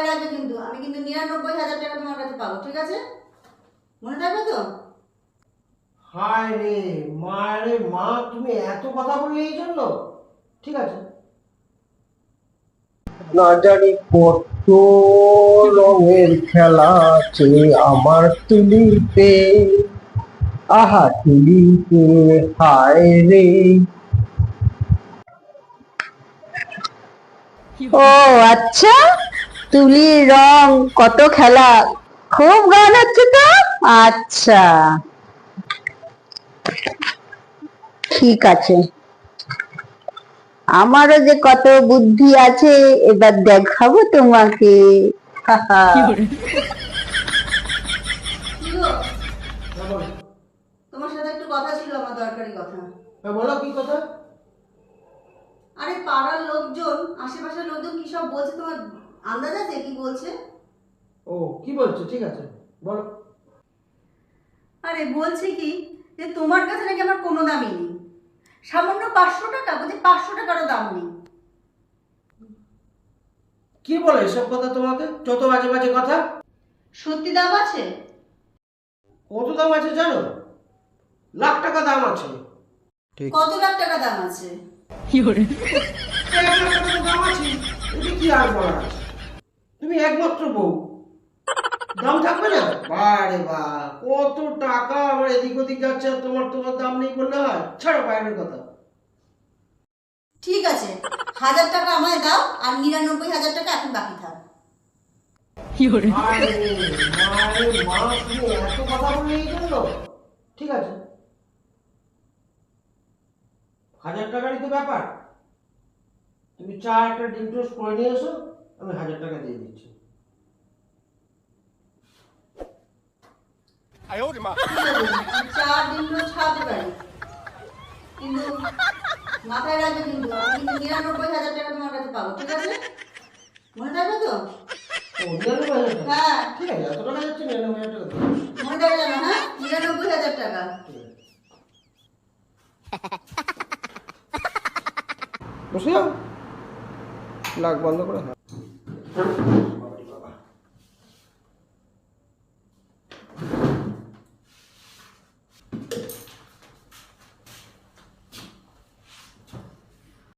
রাখবে কিন্তু, আমি কিন্তু ৯৯,০০০ টাকা তোমার কাছে পাবো, ঠিক আছে? মনে থাকবে তো? হায় রে মা, রে মা, তুমি এত কথা বললে এই জন্য? ঠিক আছে। না জানি কত রঙের খেলা আছে আমার তুলিতে, আহা তুলিতে, হায় রে। ও আচ্ছা, তুলির রং, কত খেলা, খুব গান হচ্ছে তো। আচ্ছা, ঠিক আছে, আমারও যে কত বুদ্ধি আছে, এবার দেখাবো তোমাকে। কি গো, তোমার সাথে একটু কথা ছিল, আমার দরকারি কথা। বলো কি কথা? আরে পাড়ার লোকজন, আশেপাশের লোকজন কি সব বলছে, তোমার আন্দাজ আছে কি বলছে? ও কি বলছো? ঠিক আছে বলো। আরে বলছে কি, যে তোমার কাছে নাকি আমার কোনো দামই নেই, সামান্য ৫০০ টাকা, বলছে ৫০০ টাকারও দাম নেই। কি বলে এসব কথা তোমাকে? যত বাজে বাজে কথা। সত্যি দাম আছে? কত দাম আছে জানো? লাখ টাকা দাম আছে। কত লাখ টাকা দাম আছে? ১ লাখ টাকা দাম আছে। এটা কি আর বলার আছে? তুমি একমাত্র বউ, দাম থাকবে না? বারে বা, কত টাকা আমার এদিক ওদিক যাচ্ছে আর তোমার তোমার দাম নেই বললে হয়? ছাড়ো বাইরের কথা। ঠিক আছে, ১০০০ টাকা আমায় দাও, আর ৯৯,০০০ টাকা এখন বাকি থাক। আরে মারে মা, তুমি এত কথা বললে এই জন্য? ঠিক আছে, ১০০০ টাকারই তো ব্যাপার। তুমি চা একটা ডিম টোস্ট করে নিয়ে এসো, আমি ১০০০ টাকা দিয়ে দিচ্ছি। ঠিক আছে, ৪ দিন ছাড়তে পারি, কিন্তু মাথায় রাখবে কিন্তু, আমি কিন্তু ৯৯,০০০ টাকা তোমার কাছে পাবো, ঠিক আছে? মনে থাকবে তো? ও ৯৯,০০০ টাকা? হ্যাঁ, ঠিক আছে, এত টাকা যাচ্ছে, ৯৯,০০০ টাকা দিচ্ছি। মনে থাকবে যেন, হ্যাঁ, ৯৯,০০০ টাকা। বসে যাও, লাগ বন্ধ করে।